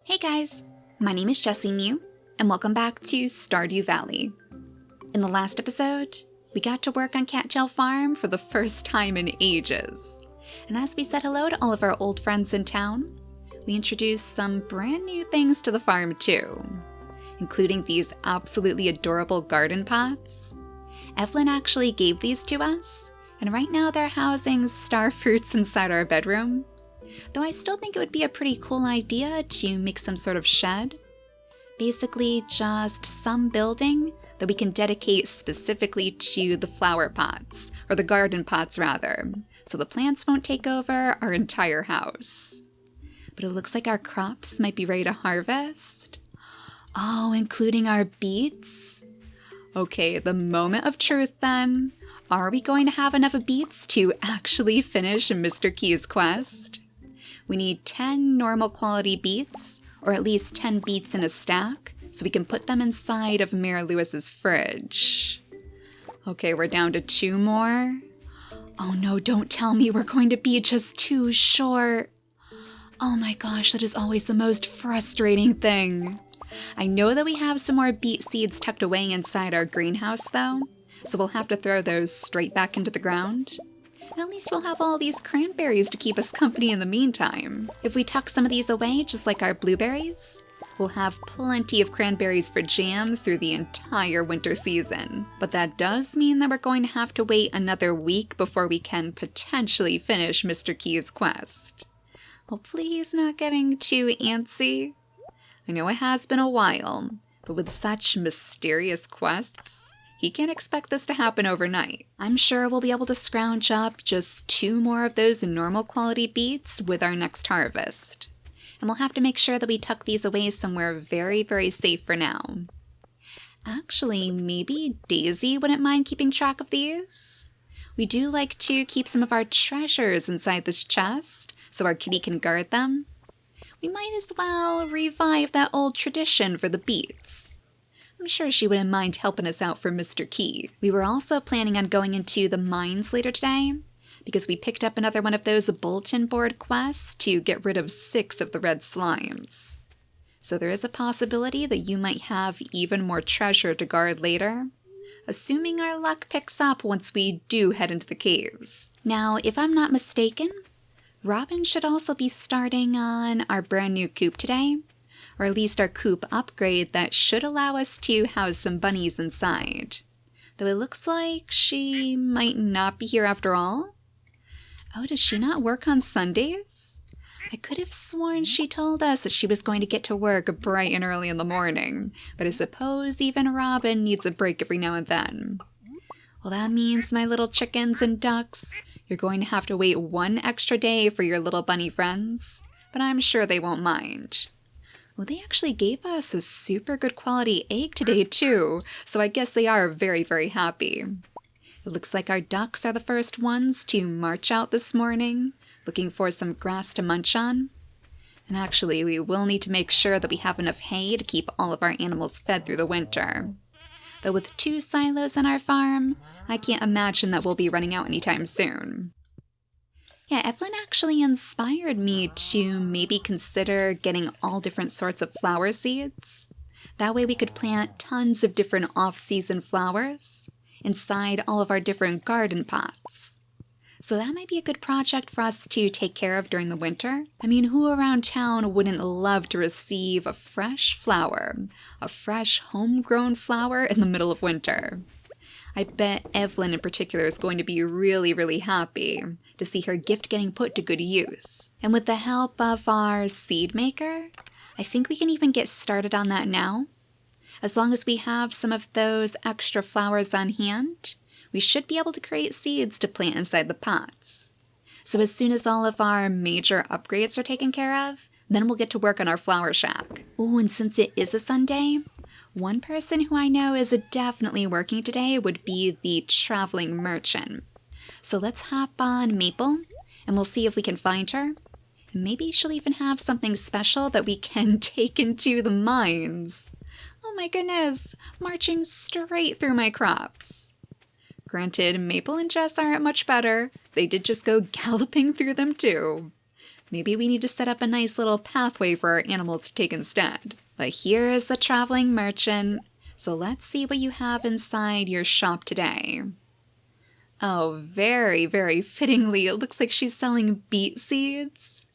Hey guys, my name is JessiMew, and welcome back to Stardew Valley. In the last episode, we got to work on Cattail Farm for the first time in ages. And as we said hello to all of our old friends in town, we introduced some brand new things to the farm too, including these absolutely adorable garden pots. Evelyn actually gave these to us, and right now they're housing star fruits inside our bedroom. Though I still think it would be a pretty cool idea to make some sort of shed. Basically just some building that we can dedicate specifically to the flower pots, or the garden pots rather, so the plants won't take over our entire house. But it looks like our crops might be ready to harvest. Oh, including our beets? Okay, the moment of truth then. Are we going to have enough beets to actually finish Mr. Key's quest? We need 10 normal quality beets, or at least 10 beets in a stack, so we can put them inside of Mayor Lewis's fridge. Okay, we're down to 2 more. Oh no, don't tell me we're going to be just too short. Oh my gosh, that is always the most frustrating thing. I know that we have some more beet seeds tucked away inside our greenhouse though, so we'll have to throw those straight back into the ground. And at least we'll have all these cranberries to keep us company in the meantime. If we tuck some of these away, just like our blueberries, we'll have plenty of cranberries for jam through the entire winter season. But that does mean that we're going to have to wait another week before we can potentially finish Mr. Key's quest. Hopefully he's not getting too antsy. I know it has been a while, but with such mysterious quests, he can't expect this to happen overnight. I'm sure we'll be able to scrounge up just 2 more of those normal quality beets with our next harvest. And we'll have to make sure that we tuck these away somewhere very, very safe for now. Actually, maybe Daisy wouldn't mind keeping track of these. We do like to keep some of our treasures inside this chest, so our kitty can guard them. We might as well revive that old tradition for the beets. I'm sure she wouldn't mind helping us out for Mr. Key. We were also planning on going into the mines later today, because we picked up another one of those bulletin board quests to get rid of 6 of the red slimes. So there is a possibility that you might have even more treasure to guard later, assuming our luck picks up once we do head into the caves. Now, if I'm not mistaken, Robin should also be starting on our brand new coop today, or at least our coop upgrade that should allow us to house some bunnies inside. Though it looks like she might not be here after all. Oh, does she not work on Sundays? I could have sworn she told us that she was going to get to work bright and early in the morning, but I suppose even Robin needs a break every now and then. Well, that means, my little chickens and ducks, you're going to have to wait 1 extra day for your little bunny friends, but I'm sure they won't mind. Well, they actually gave us a super good quality egg today too, so I guess they are very, very happy. It looks like our ducks are the first ones to march out this morning, looking for some grass to munch on. And actually, we will need to make sure that we have enough hay to keep all of our animals fed through the winter. Though with 2 silos on our farm, I can't imagine that we'll be running out anytime soon. Yeah, Evelyn actually inspired me to maybe consider getting all different sorts of flower seeds. That way we could plant tons of different off-season flowers inside all of our different garden pots. So that might be a good project for us to take care of during the winter. I mean, who around town wouldn't love to receive a fresh flower, a fresh homegrown flower in the middle of winter? I bet Evelyn in particular is going to be really, really happy to see her gift getting put to good use. And with the help of our seed maker, I think we can even get started on that now. As long as we have some of those extra flowers on hand, we should be able to create seeds to plant inside the pots. So as soon as all of our major upgrades are taken care of, then we'll get to work on our flower shack. Ooh, and since it is a Sunday, one person who I know is definitely working today would be the traveling merchant. So let's hop on Maple, and we'll see if we can find her. And maybe she'll even have something special that we can take into the mines. Oh my goodness, marching straight through my crops. Granted, Maple and Jess aren't much better. They did just go galloping through them too. Maybe we need to set up a nice little pathway for our animals to take instead. But here is the traveling merchant. So let's see what you have inside your shop today. Oh, very, very fittingly, it looks like she's selling beet seeds.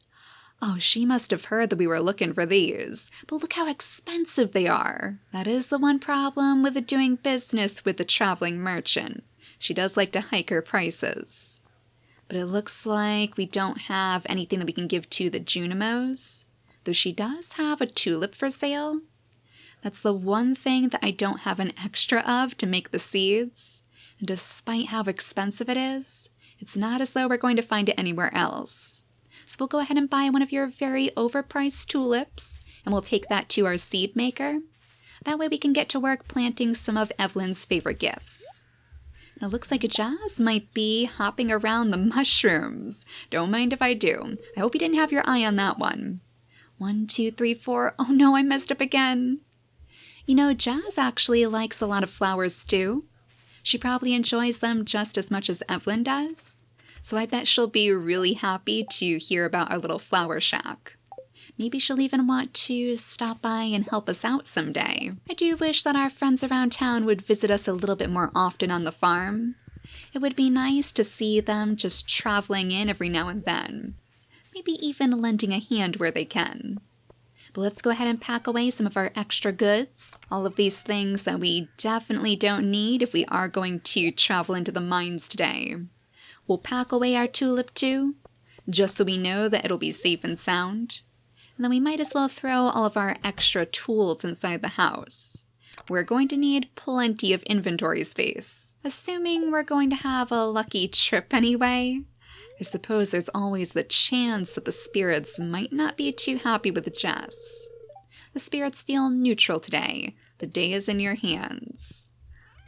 Oh, she must have heard that we were looking for these, but look how expensive they are. That is the one problem with doing business with the traveling merchant. She does like to hike her prices. But it looks like we don't have anything that we can give to the Junimos, though she does have a tulip for sale. That's the one thing that I don't have an extra of to make the seeds. And despite how expensive it is, it's not as though we're going to find it anywhere else. So we'll go ahead and buy one of your very overpriced tulips, and we'll take that to our seed maker. That way we can get to work planting some of Evelyn's favorite gifts. And it looks like Jazz might be hopping around the mushrooms. Don't mind if I do. I hope you didn't have your eye on that one. 1, 2, 3, 4. Oh no, I messed up again. You know, Jazz actually likes a lot of flowers too. She probably enjoys them just as much as Evelyn does. So I bet she'll be really happy to hear about our little flower shack. Maybe she'll even want to stop by and help us out someday. I do wish that our friends around town would visit us a little bit more often on the farm. It would be nice to see them just traveling in every now and then. Maybe even lending a hand where they can. But let's go ahead and pack away some of our extra goods. All of these things that we definitely don't need if we are going to travel into the mines today. We'll pack away our tulip too, just so we know that it'll be safe and sound. And then we might as well throw all of our extra tools inside the house. We're going to need plenty of inventory space, assuming we're going to have a lucky trip anyway. I suppose there's always the chance that the spirits might not be too happy with Jess. The spirits feel neutral today. The day is in your hands.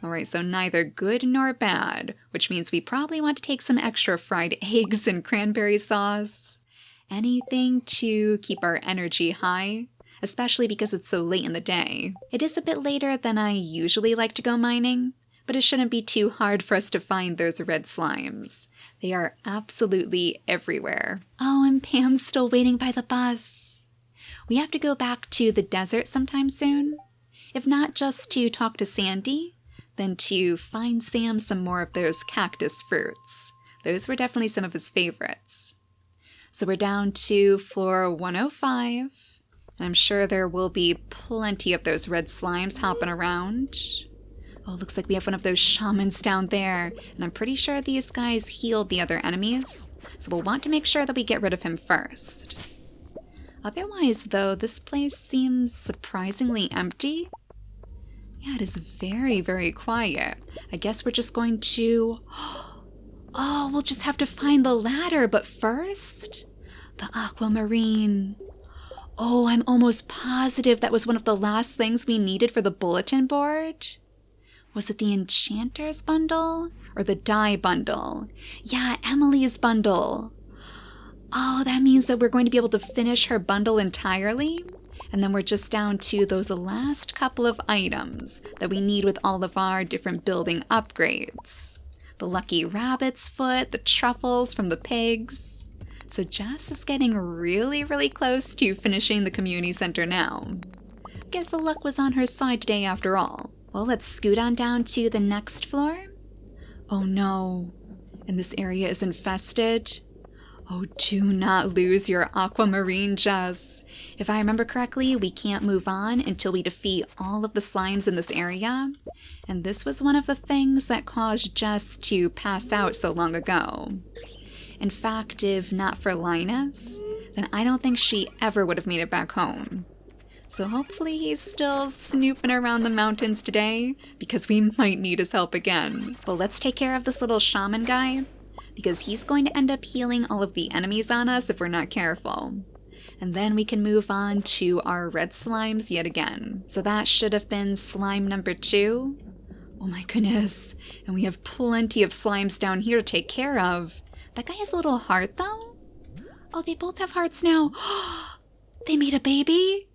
Alright, so neither good nor bad, which means we probably want to take some extra fried eggs and cranberry sauce. Anything to keep our energy high, especially because it's so late in the day. It is a bit later than I usually like to go mining, but it shouldn't be too hard for us to find those red slimes. They are absolutely everywhere. Oh, and Pam's still waiting by the bus. We have to go back to the desert sometime soon. If not just to talk to Sandy, then to find Sam some more of those cactus fruits. Those were definitely some of his favorites. So we're down to floor 105, and I'm sure there will be plenty of those red slimes hopping around. Oh, looks like we have one of those shamans down there, and I'm pretty sure these guys healed the other enemies, so we'll want to make sure that we get rid of him first. Otherwise, though, this place seems surprisingly empty. Yeah, it is very, very quiet. I guess we're just going to... Oh, we'll just have to find the ladder, but first, the aquamarine. Oh, I'm almost positive that was one of the last things we needed for the bulletin board. Was it the Enchanter's bundle or the dye bundle? Yeah, Emily's bundle. Oh, that means that we're going to be able to finish her bundle entirely. And then we're just down to those last couple of items that we need with all of our different building upgrades. The lucky rabbit's foot, the truffles from the pigs. So Jess is getting really, really close to finishing the community center now. Guess the luck was on her side today after all. Well, let's scoot on down to the next floor. Oh no, and this area is infested. Oh, do not lose your aquamarine, Jess. If I remember correctly, we can't move on until we defeat all of the slimes in this area. And this was one of the things that caused Jess to pass out so long ago. In fact, if not for Linus, then I don't think she ever would have made it back home. So hopefully he's still snooping around the mountains today, because we might need his help again. Well, let's take care of this little shaman guy, because he's going to end up healing all of the enemies on us if we're not careful. And then we can move on to our red slimes yet again. So that should have been slime number 2. Oh my goodness. And we have plenty of slimes down here to take care of. That guy has a little heart though. Oh, they both have hearts now. They made a baby?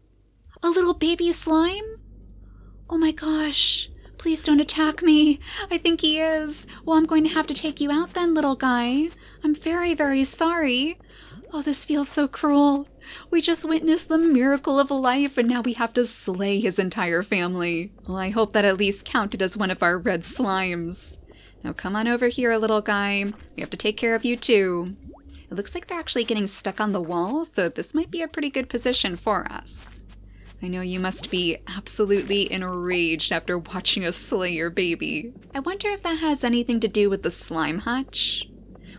A little baby slime? Oh my gosh. Please don't attack me. I think he is. Well, I'm going to have to take you out then, little guy. I'm very, very sorry. Oh, this feels so cruel. We just witnessed the miracle of life and now we have to slay his entire family. Well, I hope that at least counted as one of our red slimes. Now come on over here, little guy. We have to take care of you too. It looks like they're actually getting stuck on the wall, so this might be a pretty good position for us. I know you must be absolutely enraged after watching us slay your baby. I wonder if that has anything to do with the slime hutch.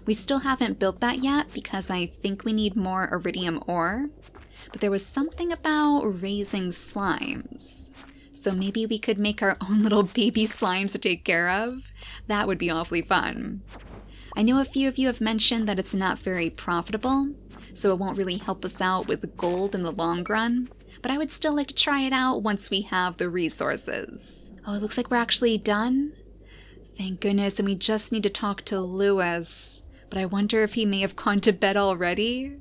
We still haven't built that yet because I think we need more iridium ore. But there was something about raising slimes. So maybe we could make our own little baby slimes to take care of. That would be awfully fun. I know a few of you have mentioned that it's not very profitable, so it won't really help us out with gold in the long run. But I would still like to try it out once we have the resources. Oh, it looks like we're actually done. Thank goodness, and we just need to talk to Lewis. But I wonder if he may have gone to bed already?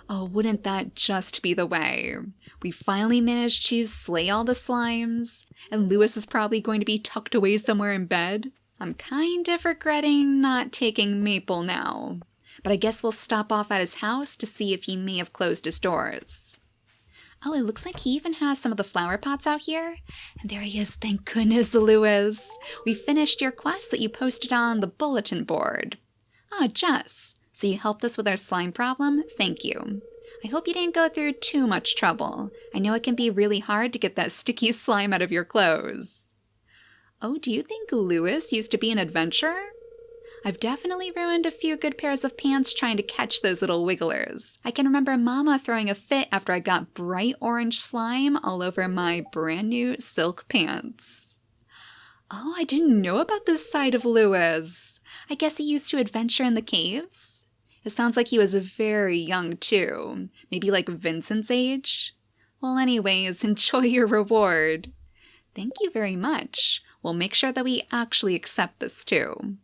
Oh, wouldn't that just be the way? We finally managed to slay all the slimes, and Lewis is probably going to be tucked away somewhere in bed. I'm kind of regretting not taking Maple now. But I guess we'll stop off at his house to see if he may have closed his doors. Oh, it looks like he even has some of the flower pots out here. And there he is, thank goodness, Lewis. We finished your quest that you posted on the bulletin board. Ah, Jess, so you helped us with our slime problem? Thank you. I hope you didn't go through too much trouble. I know it can be really hard to get that sticky slime out of your clothes. Oh, do you think Lewis used to be an adventurer? I've definitely ruined a few good pairs of pants trying to catch those little wigglers. I can remember Mama throwing a fit after I got bright orange slime all over my brand new silk pants. Oh, I didn't know about this side of Lewis. I guess he used to adventure in the caves? It sounds like he was very young too. Maybe like Vincent's age? Well, anyways, enjoy your reward. Thank you very much. We'll make sure that we actually accept this too.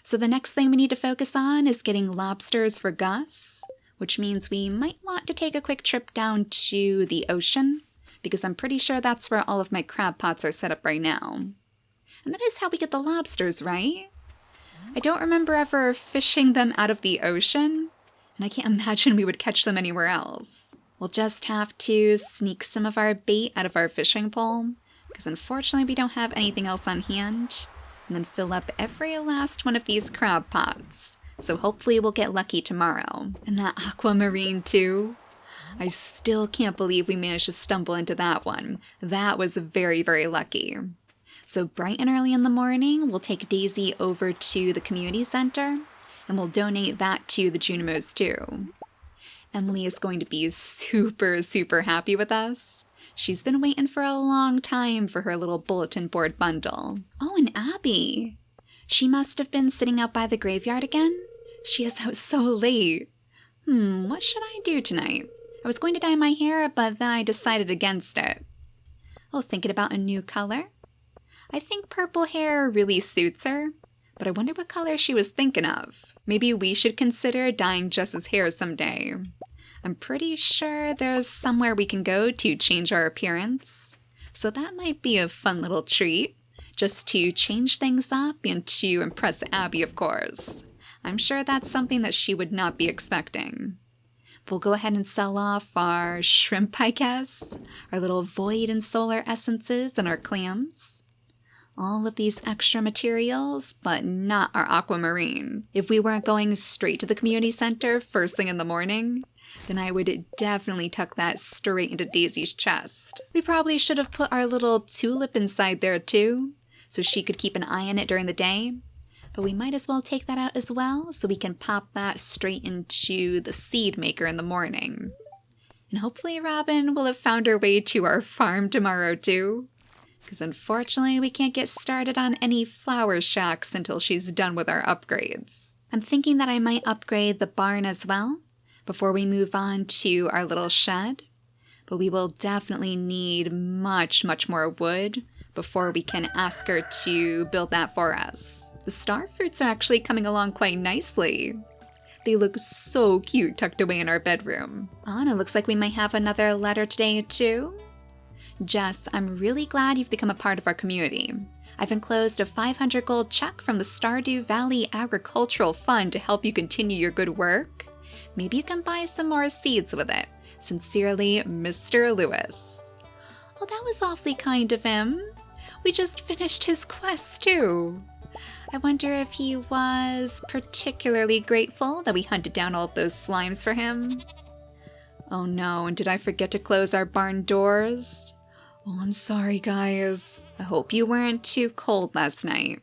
So the next thing we need to focus on is getting lobsters for Gus, which means we might want to take a quick trip down to the ocean, because I'm pretty sure that's where all of my crab pots are set up right now. And that is how we get the lobsters, right? I don't remember ever fishing them out of the ocean, and I can't imagine we would catch them anywhere else. We'll just have to sneak some of our bait out of our fishing pole, because unfortunately we don't have anything else on hand. And then fill up every last one of these crab pots. So hopefully we'll get lucky tomorrow. And that aquamarine too. I still can't believe we managed to stumble into that one. That was very, very lucky. So bright and early in the morning, we'll take Daisy over to the community center. And we'll donate that to the Junimos too. Emily is going to be super, super happy with us. She's been waiting for a long time for her little bulletin board bundle. Oh, and Abby. She must have been sitting out by the graveyard again. She is out so late. What should I do tonight? I was going to dye my hair, but then I decided against it. Oh, thinking about a new color? I think purple hair really suits her, but I wonder what color she was thinking of. Maybe we should consider dyeing Jess's hair someday. I'm pretty sure there's somewhere we can go to change our appearance. So that might be a fun little treat, just to change things up and to impress Abby, of course. I'm sure that's something that she would not be expecting. We'll go ahead and sell off our shrimp, I guess, our little void and solar essences and our clams. All of these extra materials, but not our aquamarine. If we weren't going straight to the community center first thing in the morning, then I would definitely tuck that straight into Daisy's chest. We probably should have put our little tulip inside there too, so she could keep an eye on it during the day. But we might as well take that out as well, so we can pop that straight into the seed maker in the morning. And hopefully Robin will have found her way to our farm tomorrow too, because unfortunately we can't get started on any flower shacks until she's done with our upgrades. I'm thinking that I might upgrade the barn as well, before we move on to our little shed, but we will definitely need much, much more wood before we can ask her to build that for us. The star fruits are actually coming along quite nicely. They look so cute tucked away in our bedroom. Oh, and it looks like we might have another letter today too. Jess, I'm really glad you've become a part of our community. I've enclosed a 500 gold check from the Stardew Valley Agricultural Fund to help you continue your good work. Maybe you can buy some more seeds with it. Sincerely, Mr. Lewis. Oh, that was awfully kind of him. We just finished his quest, too. I wonder if he was particularly grateful that we hunted down all of those slimes for him. Oh no, and did I forget to close our barn doors? Oh, I'm sorry, guys. I hope you weren't too cold last night.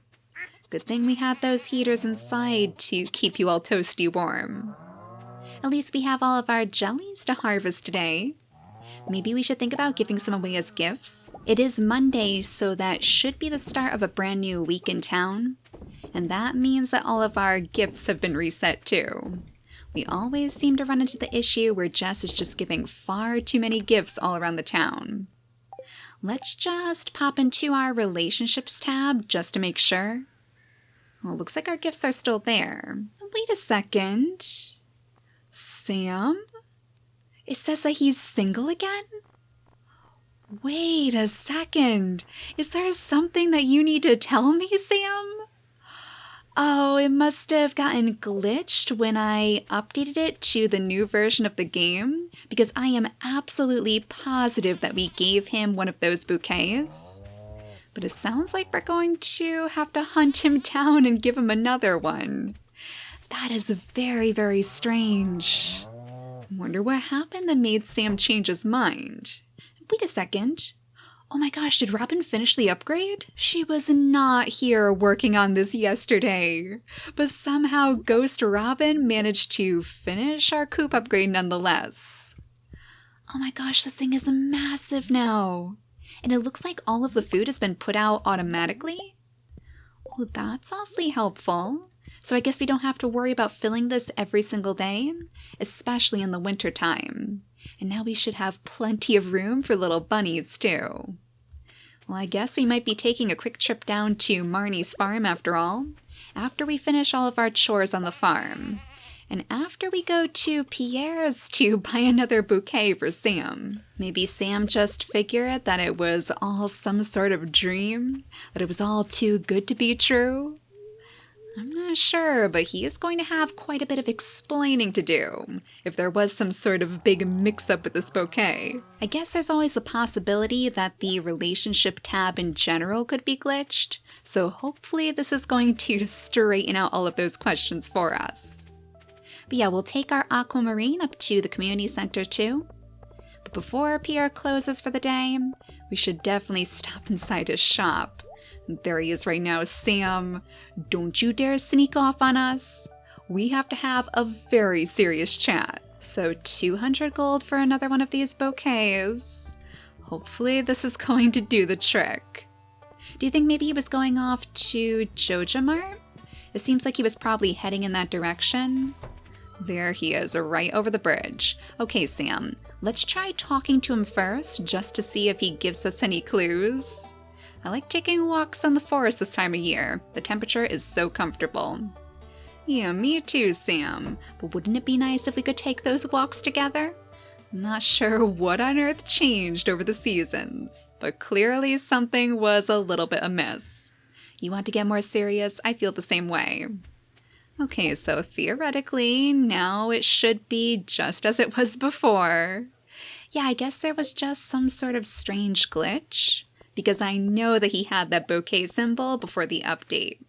Good thing we had those heaters inside to keep you all toasty warm. At least we have all of our jellies to harvest today. Maybe we should think about giving some away as gifts. It is Monday, so that should be the start of a brand new week in town. And that means that all of our gifts have been reset too. We always seem to run into the issue where Jess is just giving far too many gifts all around the town. Let's just pop into our relationships tab just to make sure. Well, looks like our gifts are still there. Wait a second. Sam? It says that he's single again? Wait a second. Is there something that you need to tell me, Sam? Oh, it must have gotten glitched when I updated it to the new version of the game, because I am absolutely positive that we gave him one of those bouquets. But it sounds like we're going to have to hunt him down and give him another one. That is very, very strange. I wonder what happened that made Sam change his mind. Wait a second. Oh my gosh, did Robin finish the upgrade? She was not here working on this yesterday, but somehow Ghost Robin managed to finish our coop upgrade nonetheless. Oh my gosh, this thing is massive now. And it looks like all of the food has been put out automatically. Oh, that's awfully helpful. So I guess we don't have to worry about filling this every single day, especially in the winter time. And now we should have plenty of room for little bunnies too. Well, I guess we might be taking a quick trip down to Marnie's farm after all, after we finish all of our chores on the farm. And after we go to Pierre's to buy another bouquet for Sam. Maybe Sam just figured that it was all some sort of dream, that it was all too good to be true. I'm not sure, but he is going to have quite a bit of explaining to do if there was some sort of big mix-up with this bouquet. I guess there's always the possibility that the relationship tab in general could be glitched, so hopefully this is going to straighten out all of those questions for us. But yeah, we'll take our aquamarine up to the community center too. But before Pierre closes for the day, we should definitely stop inside his shop. There he is right now. Sam, don't you dare sneak off on us. We have to have a very serious chat. So 200 gold for another one of these bouquets. Hopefully this is going to do the trick. Do you think maybe he was going off to Joja Mart? It seems like he was probably heading in that direction. There he is, right over the bridge. Okay, Sam, let's try talking to him first, just to see if he gives us any clues. I like taking walks on the forest this time of year. The temperature is so comfortable. Yeah, me too, Sam. But wouldn't it be nice if we could take those walks together? I'm not sure what on earth changed over the seasons, but clearly something was a little bit amiss. You want to get more serious? I feel the same way. Okay, so theoretically, now it should be just as it was before. Yeah, I guess there was just some sort of strange glitch, because I know that he had that bouquet symbol before the update.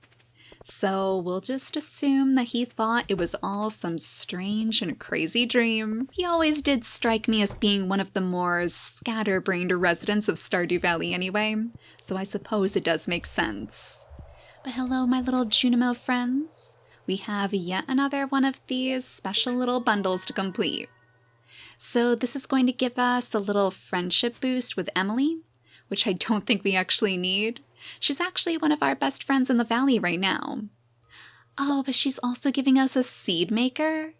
So we'll just assume that he thought it was all some strange and crazy dream. He always did strike me as being one of the more scatterbrained residents of Stardew Valley anyway, so I suppose it does make sense. But hello, my little Junimo friends. We have yet another one of these special little bundles to complete. So this is going to give us a little friendship boost with Emily, which I don't think we actually need. She's actually one of our best friends in the valley right now. Oh, but she's also giving us a seed maker?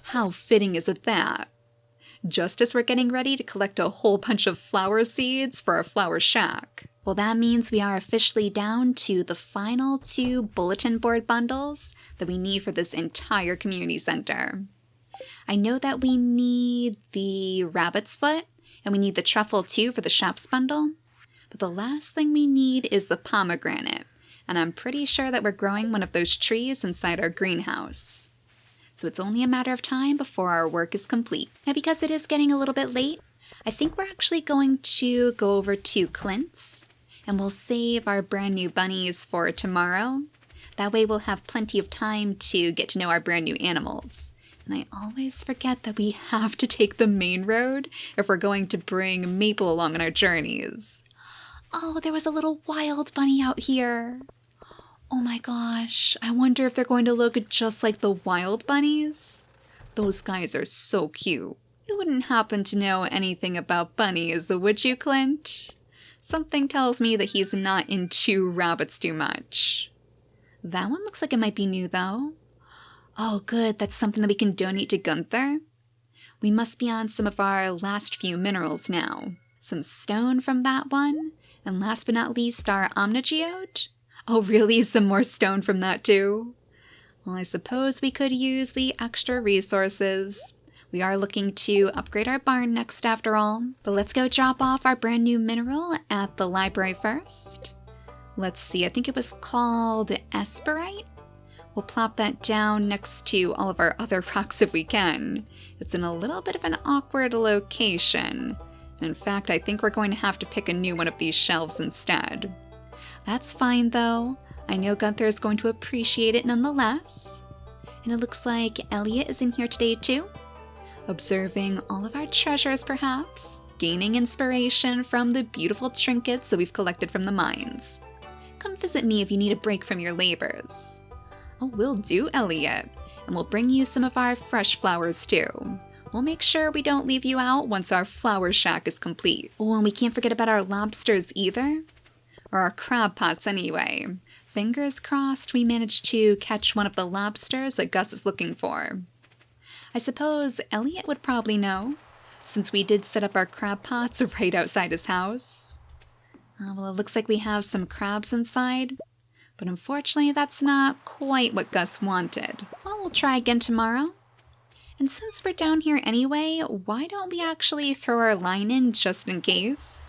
How fitting is it that? Just as we're getting ready to collect a whole bunch of flower seeds for our flower shack. Well, that means we are officially down to the final 2 bulletin board bundles that we need for this entire community center. I know that we need the rabbit's foot, and we need the truffle too for the chef's bundle. But the last thing we need is the pomegranate, and I'm pretty sure that we're growing one of those trees inside our greenhouse. So it's only a matter of time before our work is complete. Now because it is getting a little bit late, I think we're actually going to go over to Clint's and we'll save our brand new bunnies for tomorrow. That way we'll have plenty of time to get to know our brand new animals. And I always forget that we have to take the main road if we're going to bring Maple along on our journeys. Oh, there was a little wild bunny out here. Oh my gosh, I wonder if they're going to look just like the wild bunnies. Those guys are so cute. You wouldn't happen to know anything about bunnies, would you, Clint? Something tells me that he's not into rabbits too much. That one looks like it might be new, though. Oh, good, that's something that we can donate to Gunther. We must be on some of our last few minerals now. Some stone from that one, and last but not least, our omnigeode. Oh, really? Some more stone from that, too? Well, I suppose we could use the extra resources. We are looking to upgrade our barn next, after all. But let's go drop off our brand new mineral at the library first. Let's see, I think it was called Esperite. We'll plop that down next to all of our other rocks if we can. It's in a little bit of an awkward location. In fact, I think we're going to have to pick a new one of these shelves instead. That's fine though. I know Gunther is going to appreciate it nonetheless. And it looks like Elliot is in here today too. Observing all of our treasures perhaps. Gaining inspiration from the beautiful trinkets that we've collected from the mines. Come visit me if you need a break from your labors. Oh, will do, Elliot. And we'll bring you some of our fresh flowers too. We'll make sure we don't leave you out once our flower shack is complete. Oh, and we can't forget about our lobsters either. Or our crab pots anyway. Fingers crossed we managed to catch one of the lobsters that Gus is looking for. I suppose Elliot would probably know, since we did set up our crab pots right outside his house. Well, it looks like we have some crabs inside, but unfortunately that's not quite what Gus wanted. Well, we'll try again tomorrow. And since we're down here anyway, why don't we actually throw our line in just in case?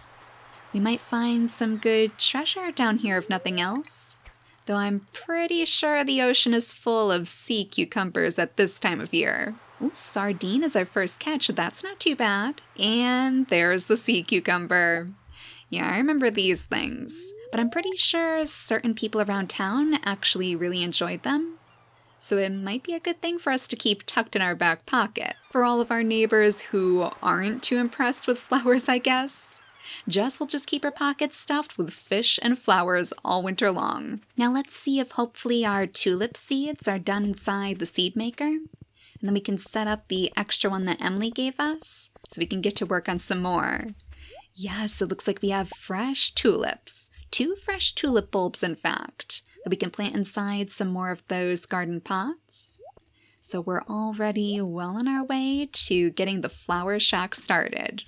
We might find some good treasure down here if nothing else. Though I'm pretty sure the ocean is full of sea cucumbers at this time of year. Ooh, sardine is our first catch, that's not too bad. And there's the sea cucumber. Yeah, I remember these things, but I'm pretty sure certain people around town actually really enjoyed them. So it might be a good thing for us to keep tucked in our back pocket. For all of our neighbors who aren't too impressed with flowers, I guess. Jess will just keep her pockets stuffed with fish and flowers all winter long. Now let's see if hopefully our tulip seeds are done inside the seed maker. And then we can set up the extra one that Emily gave us, so we can get to work on some more. Yes, it looks like we have fresh tulips. 2 fresh tulip bulbs, in fact, that we can plant inside some more of those garden pots. So we're already well on our way to getting the flower shack started.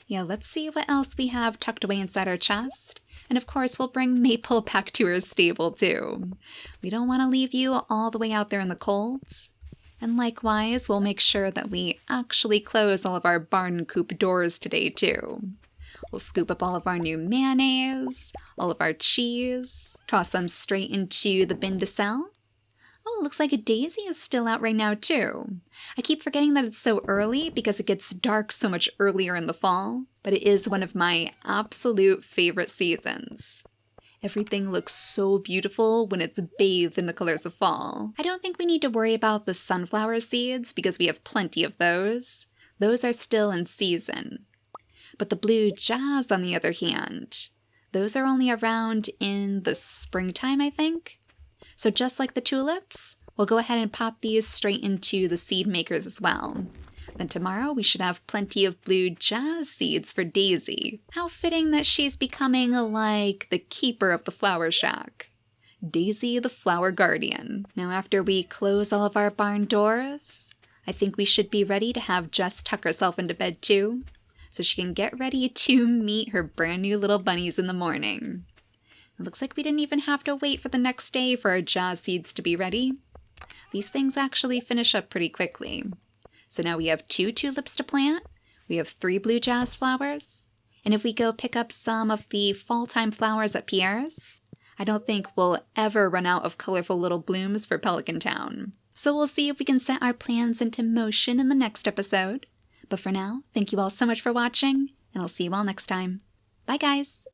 Yeah, let's see what else we have tucked away inside our chest. And of course, we'll bring Maple back to her stable too. We don't want to leave you all the way out there in the cold. And likewise, we'll make sure that we actually close all of our barn coop doors today too. We'll scoop up all of our new mayonnaise, all of our cheese, toss them straight into the bin to sell. Oh, it looks like a daisy is still out right now too. I keep forgetting that it's so early because it gets dark so much earlier in the fall, but it is one of my absolute favorite seasons. Everything looks so beautiful when it's bathed in the colors of fall. I don't think we need to worry about the sunflower seeds because we have plenty of those. Those are still in season. But the blue jazz, on the other hand, those are only around in the springtime, I think. So just like the tulips, we'll go ahead and pop these straight into the seed makers as well. Then tomorrow we should have plenty of blue jazz seeds for Daisy. How fitting that she's becoming like the keeper of the flower shack. Daisy the flower guardian. Now after we close all of our barn doors, I think we should be ready to have Jess tuck herself into bed too, so she can get ready to meet her brand new little bunnies in the morning. It looks like we didn't even have to wait for the next day for our jazz seeds to be ready. These things actually finish up pretty quickly. So now we have 2 tulips to plant, we have 3 blue jazz flowers, and if we go pick up some of the fall-time flowers at Pierre's, I don't think we'll ever run out of colorful little blooms for Pelican Town. So we'll see if we can set our plans into motion in the next episode. But for now, thank you all so much for watching, and I'll see you all next time. Bye, guys!